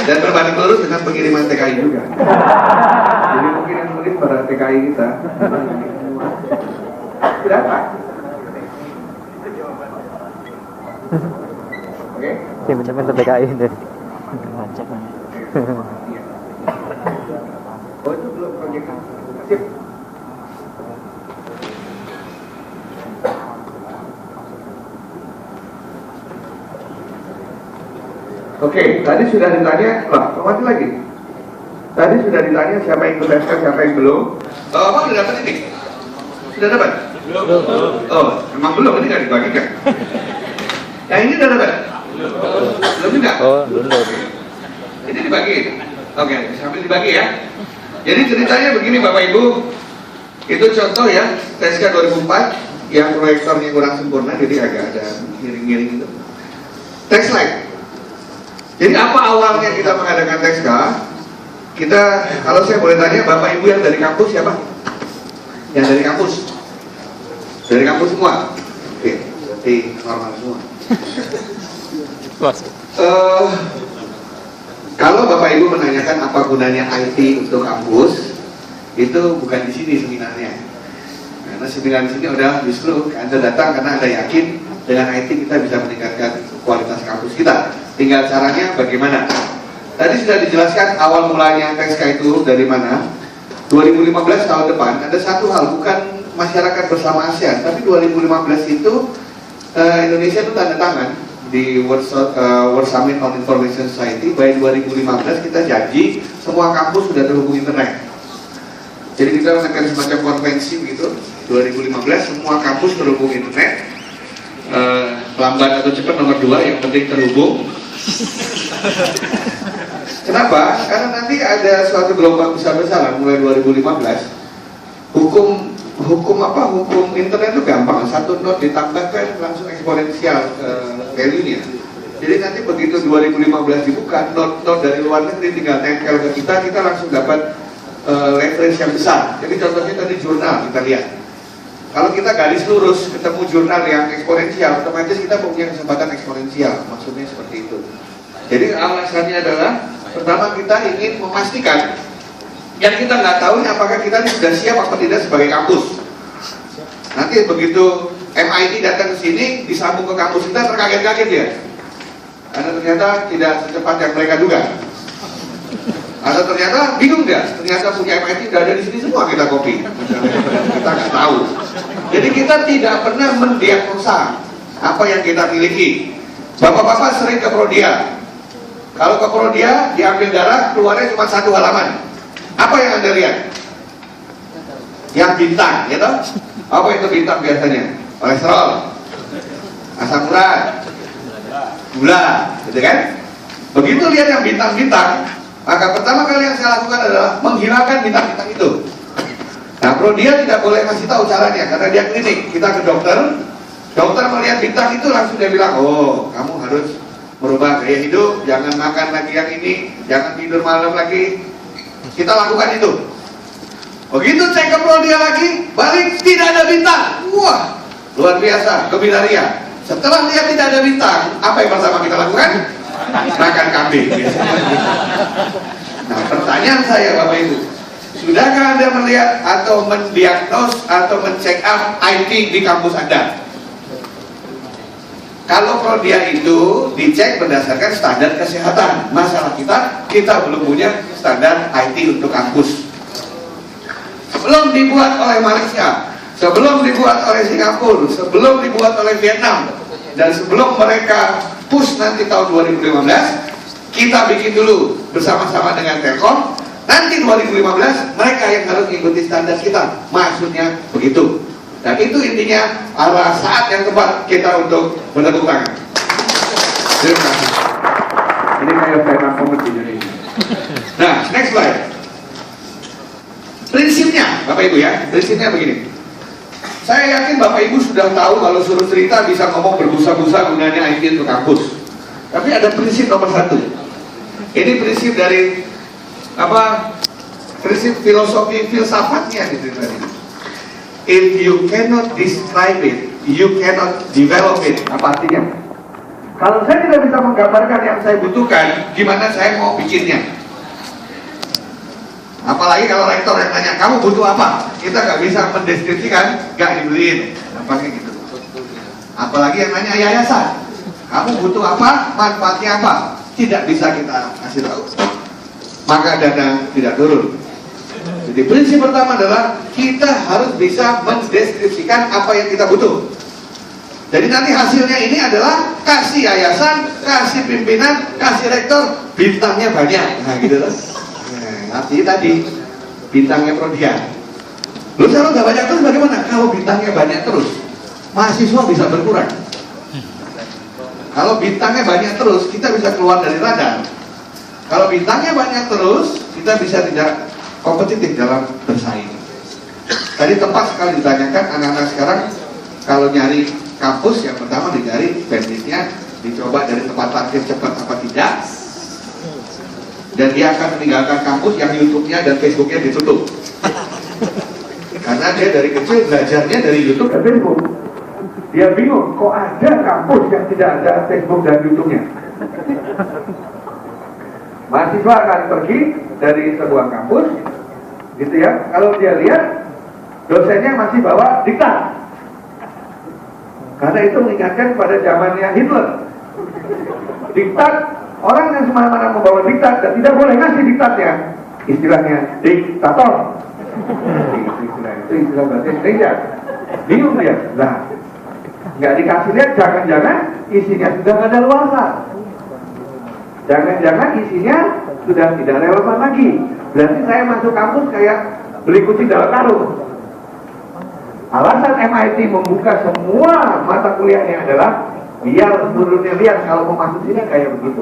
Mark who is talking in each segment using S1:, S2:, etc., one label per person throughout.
S1: Dan berbanding lurus dengan pengiriman TKI juga. Jadi mungkin yang tulis pada TKI kita tidak apa. Oke?
S2: Oke, bener-bener TKI deh.
S1: Oh, itu belum proyek. Sip. Oke, tadi sudah ditanya, kembali lagi. Tadi sudah ditanya siapa yang ikut SK, siapa yang belum. Apa sudah dapat ini? Sudah dapat? Belum. Oh, memang belum, ini nggak dibagikan. Yang ini sudah dapat? Belum juga?
S2: Oh, belum.
S1: Ini dibagi. Oke, sambil dibagi ya. Jadi ceritanya begini Bapak Ibu. Itu contoh ya, TSK 2004 yang proyektornya kurang sempurna, jadi agak ada miring-miring itu. Next slide. Jadi apa awalnya kita mengadakan TSK? Kita, kalau saya boleh tanya, Bapak Ibu yang dari kampus siapa? Yang dari kampus? Dari kampus semua? Oke, berarti normal semua. Kalau Bapak Ibu menanyakan apa gunanya IT untuk kampus, itu bukan di sini seminarnya. Karena seminar di sini udah justru Anda datang karena Anda yakin dengan IT kita bisa meningkatkan kualitas kampus kita. Tinggal caranya bagaimana. Tadi sudah dijelaskan awal mulanya TSK itu dari mana. 2015 tahun depan ada satu hal, bukan masyarakat bersama ASEAN, tapi 2015 itu Indonesia itu tanda tangan di World Summit on Information Society. By 2015 kita janji semua kampus sudah terhubung internet. Jadi kita melakukan semacam konvensi begitu. 2015 semua kampus terhubung internet. Lambat atau cepat nomor 2, yang penting terhubung. Kenapa? Karena nanti ada suatu gelombang besar-besaran mulai 2015. Hukum internet itu gampang, satu node ditambahkan langsung eksponensial value-nya. Jadi nanti begitu 2015 dibuka, node dari luar negeri tinggal tempel ke kita langsung dapat leverage yang besar. Jadi contohnya tadi jurnal kita lihat. Kalau kita garis lurus ketemu jurnal yang eksponensial, otomatis kita punya kesempatan eksponensial. Maksudnya seperti itu. Jadi alasannya adalah pertama kita ingin memastikan yang kita nggak tahu apakah kita ini sudah siap atau tidak sebagai kampus. Nanti begitu MIT datang ke sini disambung ke kampus kita terkaget-kaget ya, karena ternyata tidak secepat yang mereka duga. Atau ternyata bingung dia, ternyata punya MIT udah ada di sini semua kita copy. Kita nggak tahu. Jadi kita tidak pernah mendiagnosa apa yang kita miliki. Bapak-bapak sering ke Prodia. Kalau ke Prodia diambil darah keluarnya cuma satu halaman. Apa yang Anda lihat? Yang bintang, ya toh? Apa itu bintang biasanya? Kolesterol, asam urat, gula, gitu kan? Begitu lihat yang bintang-bintang, maka pertama kali yang saya lakukan adalah menghilangkan bintang-bintang itu. Nah, Prodia tidak boleh kasih tahu caranya karena dia klinik. Kita ke dokter, dokter melihat bintang itu langsung dia bilang, oh, kamu harus merubah gaya hidup, jangan makan lagi yang ini, jangan tidur malam lagi. Kita lakukan itu. Begitu cek ke Prodia lagi, balik tidak ada bintang. Wah, luar biasa, kebidaria. Setelah lihat tidak ada bintang, apa yang pertama kita lakukan? Makan kambing. Nah, pertanyaan saya Bapak Ibu, sudahkah Anda melihat atau mendiagnos atau men-check up IT di kampus Anda? Kalau Prodia itu dicek berdasarkan standar kesehatan. Masalah kita belum punya standar IT untuk kampus. Sebelum dibuat oleh Malaysia, sebelum dibuat oleh Singapura, sebelum dibuat oleh Vietnam, dan sebelum mereka push nanti tahun 2015, kita bikin dulu bersama-sama dengan Telkom. Nanti 2015 mereka yang harus mengikuti standar kita. Maksudnya begitu. Dan itu intinya adalah saat yang tepat kita untuk menepuk tangan. Terima kasih. Ini kayak tema komedi di Indonesia. Nah, next slide. Prinsipnya, Bapak Ibu ya, prinsipnya begini. Saya yakin Bapak Ibu sudah tahu kalau suruh cerita bisa ngomong berbusa-busa gunanya IT untuk kampus. Tapi ada prinsip nomor 1. Ini prinsip dari prinsip filosofi filsafatnya gitu tadi. If you cannot describe it, you cannot develop it. Apa artinya? Kalau saya tidak bisa menggambarkan yang saya butuhkan, gimana saya mau bikinnya? Apalagi kalau rektor yang tanya, kamu butuh apa? Kita nggak bisa mendeskripsikan, nggak dibeliin. Nampaknya gitu. Apalagi yang nanya yayasan, kamu butuh apa? Manfaatnya apa? Tidak bisa kita kasih tahu. Maka dana tidak turun. Jadi prinsip pertama adalah kita harus bisa mendeskripsikan apa yang kita butuh. Jadi nanti hasilnya ini adalah kasih yayasan, kasih pimpinan, kasih rektor, bintangnya banyak. Nah gitu loh. Artinya tadi bintangnya prodian. Lalu kalau nggak banyak terus bagaimana? Kalau bintangnya banyak terus, mahasiswa bisa berkurang. Kalau bintangnya banyak terus, kita bisa keluar dari radar. Kalau bintangnya banyak terus, kita bisa tidak kompetitif dalam bersaing. Tadi tepat sekali ditanyakan anak-anak sekarang kalau nyari kampus yang pertama dicari bandwidthnya, dicoba dari tempat parkir cepat apa tidak, dan dia akan meninggalkan kampus yang YouTube-nya dan Facebook-nya ditutup. Karena dia dari kecil belajarnya dari YouTube dan Facebook. Dia bingung, kok ada kampus yang tidak ada Facebook dan YouTube-nya. Mahasiswa akan pergi dari sebuah kampus, gitu ya. Kalau dia lihat dosennya masih bawa diktat, karena itu mengingatkan pada zamannya Hitler. Diktat, orang yang semena-mena membawa diktat dan tidak boleh ngasih diktatnya, istilahnya diktator. Itu istilah bahasa Indonesia. Bingung dia. Nah, nggak dikasih lihat, jangan-jangan isinya sudah nggak ada luasa. Jangan-jangan isinya sudah tidak relevan lagi. Berarti saya masuk kampus kayak beli kucing dalam karung. Alasan MIT membuka semua mata kuliahnya adalah biar seluruhnya lihat kalau mau masuk sini kayak begitu.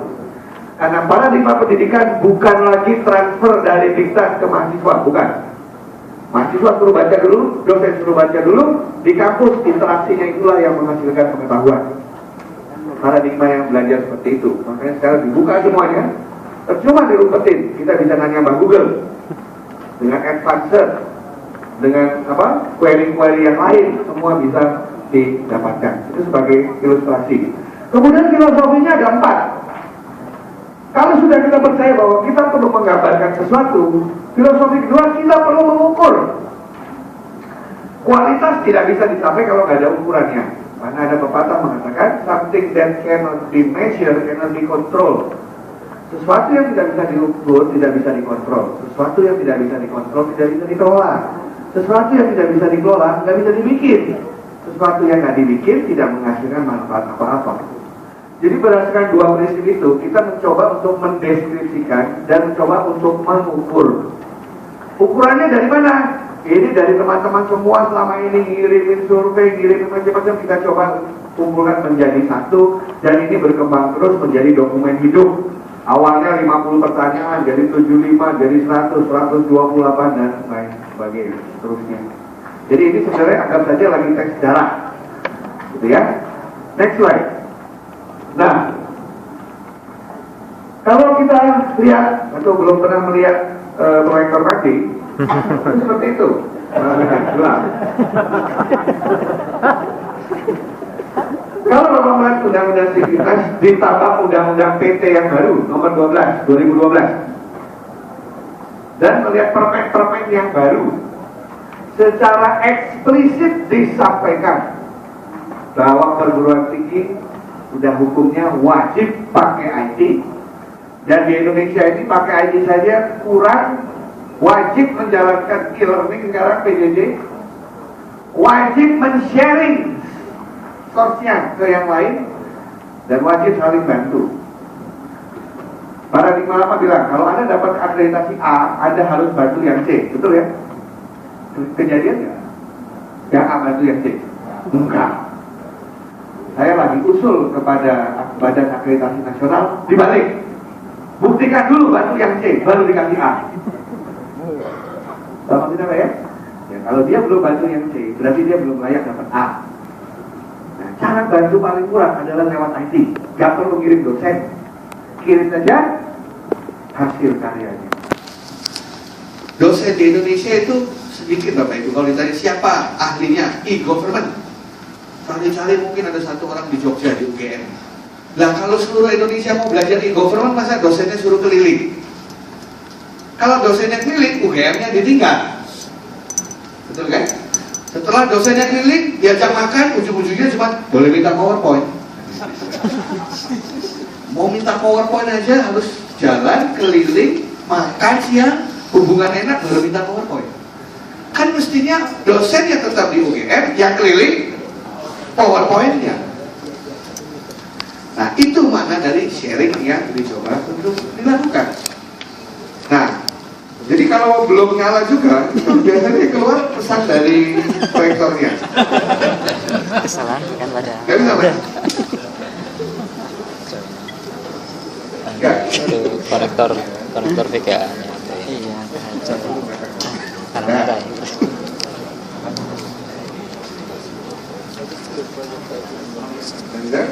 S1: Karena paradigma pendidikan bukan lagi transfer dari diktat ke mahasiswa, bukan. Mahasiswa suruh baca dulu, dosen suruh baca dulu, di kampus interaksinya itulah yang menghasilkan pengetahuan. Paradigma yang belajar seperti itu. Makanya sekarang dibuka semuanya. Cuma dirumpetin, kita bisa nanya Mbak Google dengan advanced search, dengan query-query yang lain, semua bisa didapatkan. Itu sebagai ilustrasi. Kemudian filosofinya ada 4. Kalau sudah kita percaya bahwa kita perlu menggambarkan sesuatu, filosofi kedua, kita perlu mengukur. Kualitas tidak bisa dicapai kalau nggak ada ukurannya. Karena ada pepatah mengatakan something that cannot be measured cannot be controlled. Sesuatu yang tidak bisa diukur tidak bisa dikontrol. Sesuatu yang tidak bisa dikontrol tidak bisa dikelola. Sesuatu yang tidak bisa dikelola nggak bisa dibikin. Sesuatu yang nggak dibikin tidak menghasilkan manfaat apa-apa. Jadi berdasarkan 2 prinsip itu, kita mencoba untuk mendeskripsikan dan mencoba untuk mengukur. Ukurannya dari mana? Ini dari teman-teman semua selama ini ngirimin survei, ngirimin macam-macam, kita coba kumpulkan menjadi satu, dan ini berkembang terus menjadi dokumen hidup. Awalnya 50 pertanyaan, jadi 75, jadi 100, 128, dan lain sebagainya, seterusnya. Jadi ini sebenarnya anggap saja lagi tes sejarah, gitu ya. Next slide. Nah, kalau kita lihat atau belum pernah melihat proyektor tadi, itu seperti itu. Kalau Bapak melihat Undang-Undang Sivitas ditambah Undang-Undang PT yang baru nomor 12 2012 dan melihat perpek-perpek yang baru, secara eksplisit disampaikan bahwa perguruan tinggi sudah hukumnya wajib pakai IT, dan di Indonesia ini pakai IT saja kurang. Wajib menjalankan e-learning sekarang PJJ, wajib men-sharing source-nya ke yang lain, dan wajib saling bantu. Paradigma lama bilang kalau Anda dapat akreditasi A, Anda harus bantu yang C, betul ya? Kejadian nggak? Yang A bantu yang C? Enggak. Saya lagi usul kepada Badan Akreditasi Nasional dibalik. Buktikan dulu bantu yang C, baru dikasih A. Sama tidak ya? Ya, kalau dia belum bantu yang C, berarti dia belum layak dapat A. Nah, cara bantu paling murah adalah lewat IT. Gak perlu kirim dosen, kirim saja hasil karyanya. Dosen di Indonesia itu sedikit Bapak Ibu. Kalau ditanya siapa ahlinya e-government, cari-cari mungkin ada 1 orang di Jogja di UGM. Lah kalau seluruh Indonesia mau belajar e-government, masa dosennya suruh keliling? Kalau dosennya keliling, UGM-nya ditinggal. Betul kan? Setelah dosennya keliling, diajak makan, ujung-ujungnya cuma boleh minta PowerPoint. Mau minta PowerPoint aja harus jalan, keliling, makan siang, hubungan enak, baru minta PowerPoint. Kan mestinya dosen yang tetap di UGM, yang keliling, PowerPoint-nya. Nah, itu makna dari sharing yang dicoba untuk dilakukan. Nah, jadi kalau belum nyala juga, itu biasanya keluar pesan dari proyektornya.
S2: Kesalahan kan pada.
S1: Gak bisa, Mas? Gak.
S2: Itu konektor VGA-nya. Iya, karena ada.
S1: Bisa?